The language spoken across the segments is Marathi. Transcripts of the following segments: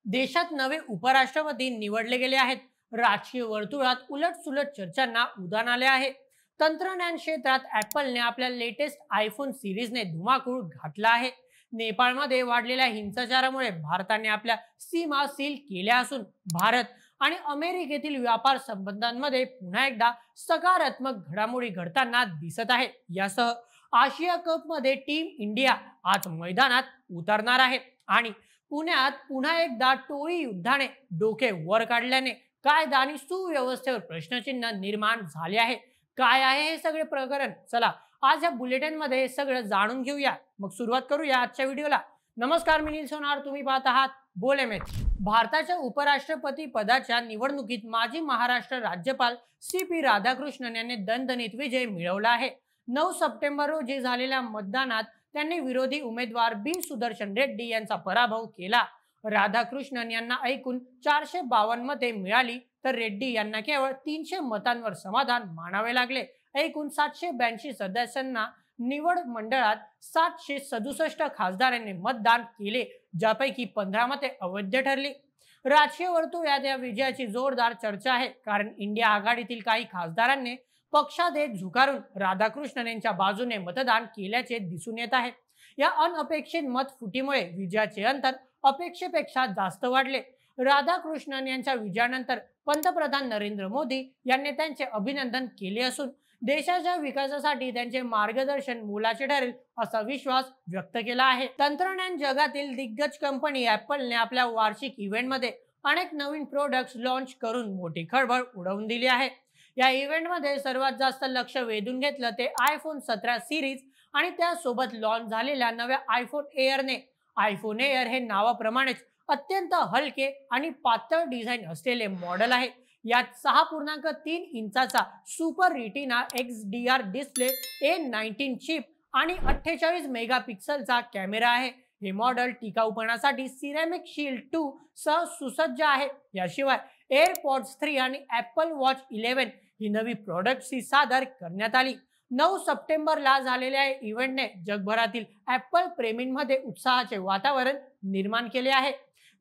देशात नवे उपराष्ट्रपती निवडले गेले आहेत. राजकीय वर्तुळात उलटसुलट चर्चांना उधाण आले आहे. तंत्रज्ञान क्षेत्रात ॲपलने आपल्या लेटेस्ट आयफोन सिरीजने धुमाकूळ घातला आहे. नेपाळमध्ये वाढलेल्या हिंसाचारामुळे भारताने आपल्या सीमा सील केल्या असून भारत आणि अमेरिकेतील व्यापार संबंधांमध्ये पुन्हा एकदा सकारात्मक घडामोडी घडताना दिसत आहेत. यासह आशिया कप मध्ये टीम इंडिया आज मैदानात उतरणार आहे आणि पुण्यात पुन्हा एकदा टोळी युद्धाने डोके वर काढल्याने कायदा आणि सुव्यवस्थेवर प्रश्नचिन्ह निर्माण झाले आहे. काय आहे हे सगळे प्रकरण? चला आज या बुलेटिन मध्ये हे सगळं जाणून घेऊया. मग सुरुवात करूया आजच्या व्हिडिओला. नमस्कार, मी नील सोनार, तुम्ही पाहत आहात बोले मेथ. भारताच्या उपराष्ट्रपती पदाच्या निवडणुकीत माजी महाराष्ट्र राज्यपाल CP राधाकृष्णन यांनी दणदणीत विजय मिळवला आहे. 9 सप्टेंबर रोजी झालेल्या मतदानात त्यांनी विरोधी उमेदवार बी सुदर्शन रेड्डी यांचा पराभव केला. राधाकृष्णन यांना एकूण 452 मते मिळाली तर रेड्डी यांना केवळ 300 मतांवर समाधान मानावे लागले. एकूण 782 सदस्यांना निवड मंडळात 767 खासदारांनी मतदान केले, ज्यापैकी 15 मते अवैध ठरली. राजकीय वर्तुळात या विजयाची जोरदार चर्चा आहे, कारण इंडिया आघाडीतील काही खासदारांनी पक्षादेश झुगारून राधाकृष्णन यांच्या बाजूने मतदान केल्याचे दिसून येत आहे. या अनपेक्षित मतफुटीमुळे विजयाचे अंतर अपेक्षेपेक्षा जास्त वाढले. राधाकृष्णन यांच्या विजयानंतर पंतप्रधान नरेंद्र मोदी यांनी त्यांचे अभिनंदन केले असून देशाच्या विकासासाठी त्यांचे मार्गदर्शन मोलाचे ठरेल असा विश्वास व्यक्त केला आहे. तंत्रज्ञान जगातील दिग्गज कंपनी ॲपलने आपल्या वार्षिक इव्हेंटमध्ये अनेक नवीन प्रोडक्ट्स लॉन्च करून मोठी खळबळ उडवून दिली आहे. या इव्हेंटमध्ये सर्वात जास्त लक्ष वेधून घेतलं ते आयफोन 17 सिरीज आणि त्यासोबत लॉन्च झालेल्या नव्या आयफोन एअरने. आयफोन एअर हे नावाप्रमाणेच अत्यंत हलके आणि पातळ डिझाईन असलेले मॉडेल आहे. यात 6.3 इंचाचा super retina XDR display, A19 chip आणि 48 मेगापिक्सलचा कॅमेरा आहे. हे मॉडेल टिकाऊपणासाठी सिरॅमिक शील्ड 2 सह सुसज्ज आहे. याशिवाय एअरपॉड्स 3 आणि ॲपल वॉच 11 ही नवी प्रॉडक्ट्स सादर करण्यात आली. 9 सप्टेंबरला झालेल्या इव्हेंटने जगभरातील ॲपल प्रेमींमध्ये उत्साहाचे वातावरण निर्माण केले आहे.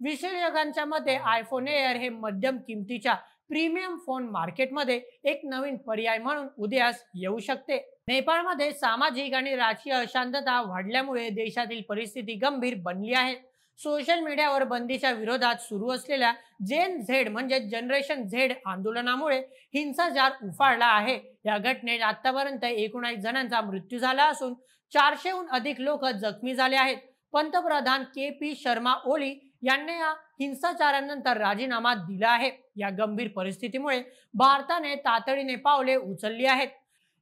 विश्लेषकांच्या मते आयफोन एअर हे मध्यम किमतीच्या प्रीमियम फोन मार्केटमध्ये एक नवीन पर्याय म्हणून उदयास येऊ शकते. नेपाळमध्ये सामाजिक आणि राजकीय अशांतता वाढल्यामुळे देशातील परिस्थिती गंभीर बनली आहे. सोशल मीडियावर बंदीच्या विरोधात सुरू असलेल्या जेन झेड म्हणजे जनरेशन झेड आंदोलनामुळे हिंसाचार उफाळला आहे. या घटनेत आतापर्यंत 19 जणांचा मृत्यू झाला असून 400हून अधिक लोक जखमी झाले आहेत. पंतप्रधान KP शर्मा ओली यांनी या हिंसाचारानंतर राजीनामा दिला आहे. या गंभीर परिस्थितीमुळे भारताने तातडीने पावले उचलली आहेत.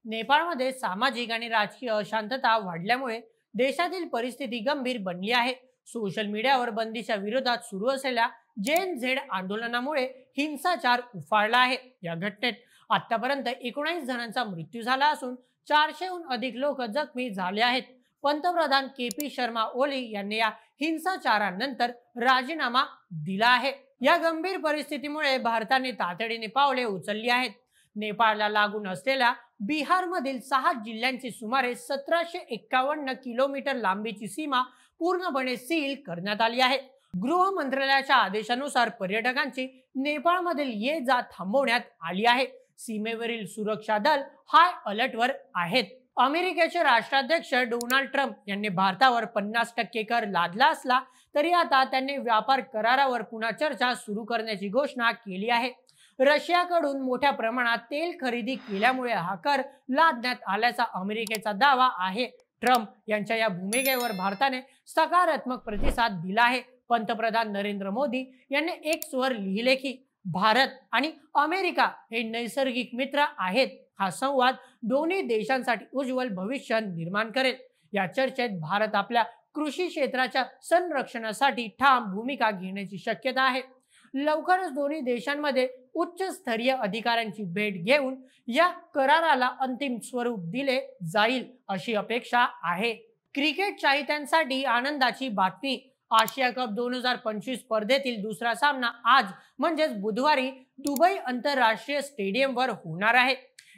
नेपाळमध्ये सामाजिक आणि राजकीय अशांतता वाढल्यामुळे देशातील परिस्थिती गंभीर बनली आहे. सोशल मीडियावर बंदीच्या विरोधात सुरू असलेल्या जेन झेड आंदोलनामुळे हिंसाचार उफाळला आहे. या घटनेत आतापर्यंत 19 जणांचा मृत्यू झाला असून 400हून अधिक लोक जखमी झाले आहेत. पंतप्रधान KP शर्मा ओली यांनी या हिंसाचारानंतर राजीनामा दिला आहे. या गंभीर परिस्थितीमुळे भारताने तातडीने पावले उचलली आहेत. नेपाळला लागून असलेल्या बिहारमधील 6 जिल्ह्यांची सुमारे 1751 किलोमीटर लांबीची सीमा पूर्णपणे सील करण्यात आली आहे. गृह मंत्रालयाच्या आदेशानुसार पर्यटकांची नेपाळमधील ये जा थांबवण्यात आली आहे. सीमेवरील सुरक्षा दल हाय अलर्टवर आहेत. अमेरिकेचे राष्ट्राध्यक्ष डोनाल्ड ट्रम्प यांनी भारतावर 50% कर लादला असला तरी आता त्यांनी व्यापार करारावर पुन्हा चर्चा सुरू करण्याची घोषणा केली आहे. रशियाकडून मोठ्या प्रमाणात तेल खरेदी केल्यामुळे हा कर लादण्यात आल्याचा अमेरिकेचा दावा आहे. ट्रम्प यांच्या या भूमिकेवर भारताने सकारात्मक प्रतिसाद दिला आहे. पंतप्रधान नरेंद्र मोदी यांनी X वर लिहिले की भारत आणि अमेरिका हे नैसर्गिक मित्र आहेत. हा संवाद दोन्ही देशांसाठी उज्ज्वल भविष्य निर्माण करेल. या चर्चेत भारत आपल्या कृषी क्षेत्राच्या संरक्षणासाठी ठाम भूमिका घेण्याची शक्यता आहे. लवकरच दोन्ही देशांमध्ये उच्च स्तरीय अधिकाऱ्यांची भेट घेऊन या कराराला अंतिम स्वरूप दिले जाईल अशी अपेक्षा आहे. क्रिकेट चाहत्यांसाठी आनंदाची बातमी. आशिया कप 2025 स्पर्धेतील दुसरा सामना आज म्हणजेच बुधवारी दुबई आंतरराष्ट्रीय स्टेडियमवर होणार आहे.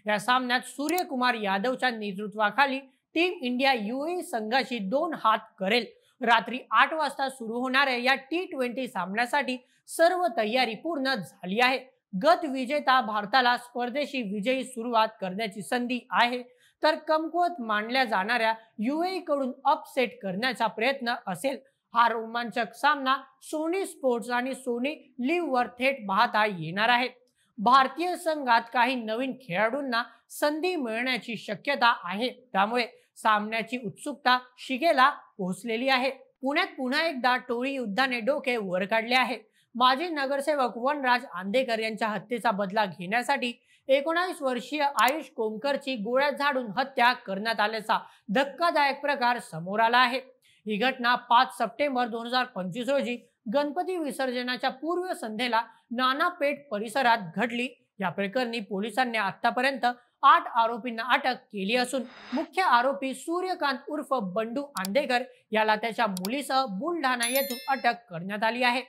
या सामन्यात सूर्यकुमार यादवच्या नेतृत्वाखाली टीम इंडिया UAE संघाशी 2 हात करेल. रात्री 8 वाजता सुरू होणाऱ्या या T20 सामन्यासाठी सर्व तयारी पूर्ण झाली आहे. गत विजेता भारताला स्पर्धेची विजयी सुरुवात करण्याची संधी आहे, तर कमकुवत मानल्या जाणाऱ्या UAE कडून अपसेट करण्याचा प्रयत्न असेल. हा रोमांचक सामना सोनी स्पोर्ट्स आणि सोनी लिव्ह वर थेट पाहता येणार आहे. भारतीय संघात काही नवीन खेळाडूंना संधी मिळण्याची शक्यता आहे, त्यामुळे सामन्याची उत्सुकता शिगेला पोहोचलेली आहे. पुण्यात पुन्हा एकदा टोळी युद्धाने डोके वर काढले आहे. माजी नगरसेवक वनराज आंदेकर यांच्या हत्येचा बदला घेण्यासाठी 19 वर्षीय आयुष कोमकरची गोळ्या झाडून हत्या करण्यात आल्याचा धक्कादायक प्रकार समोर आला आहे. ही घटना 5 सप्टेंबर 2025 रोजी गणपती विसर्जनाच्या पूर्व संध्येला नानापेठ परिसरात घडली. या प्रकरणी पोलिसांनी आतापर्यंत 8 आरोपींना अटक केली असून मुख्य आरोपी सूर्यकांत उर्फ बंडू आंदेकर याला त्याच्या मुलीसह बुलढाणा येथून अटक करण्यात आली आहे.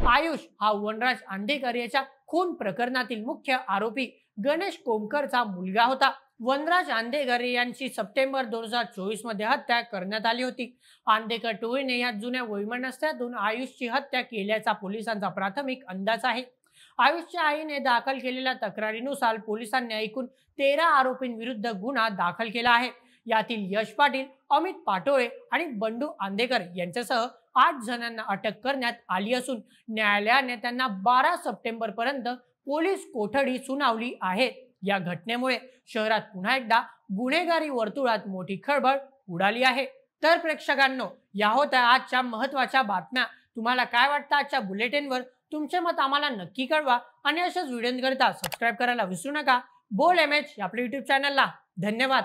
आयुष हा वनराज आंदेकर याच्या खून प्रकरणातील मुख्य आरोपी गणेश कोमकरचा मुलगा होता. वनराज आंदेकर यांची सप्टेंबर 2024 मध्ये हत्या करण्यात आली होती. आंदेकर टोळीने या जुन्या वैमनस्यातून आयुषची हत्या केल्याचा पोलिसांचा प्राथमिक अंदाज आहे. आयुषच्या आईने दाखल केलेल्या तक्रारीनुसार पोलिसांनी एकूण 13 आरोपींविरुद्ध गुन्हा दाखल केला आहे. यातील यश पाटील, अमित पाटोळे आणि बंडू आंदेकर यांच्यासह 8 जणांना अटक करण्यात आली असून न्यायालयाने त्यांना 12 सप्टेंबर पर्यंत पोलीस कोठडी सुनावली आहे. या घटनेमुळे शहरात पुन्हा एकदा गुन्हेगारी वर्तुळात मोठी खळबळ उडाली आहे. तर प्रेक्षकांनो, या होत्या आजच्या महत्त्वाच्या बातम्या. तुम्हाला काय वाटतं आजच्या बुलेटिनवर? तुमचे मत आम्हाला नक्की कळवा आणि अशाच व्हिडिओंकरिता सबस्क्राईब करायला विसरू नका. बोल MH या आपल्या YouTube चॅनलला. धन्यवाद.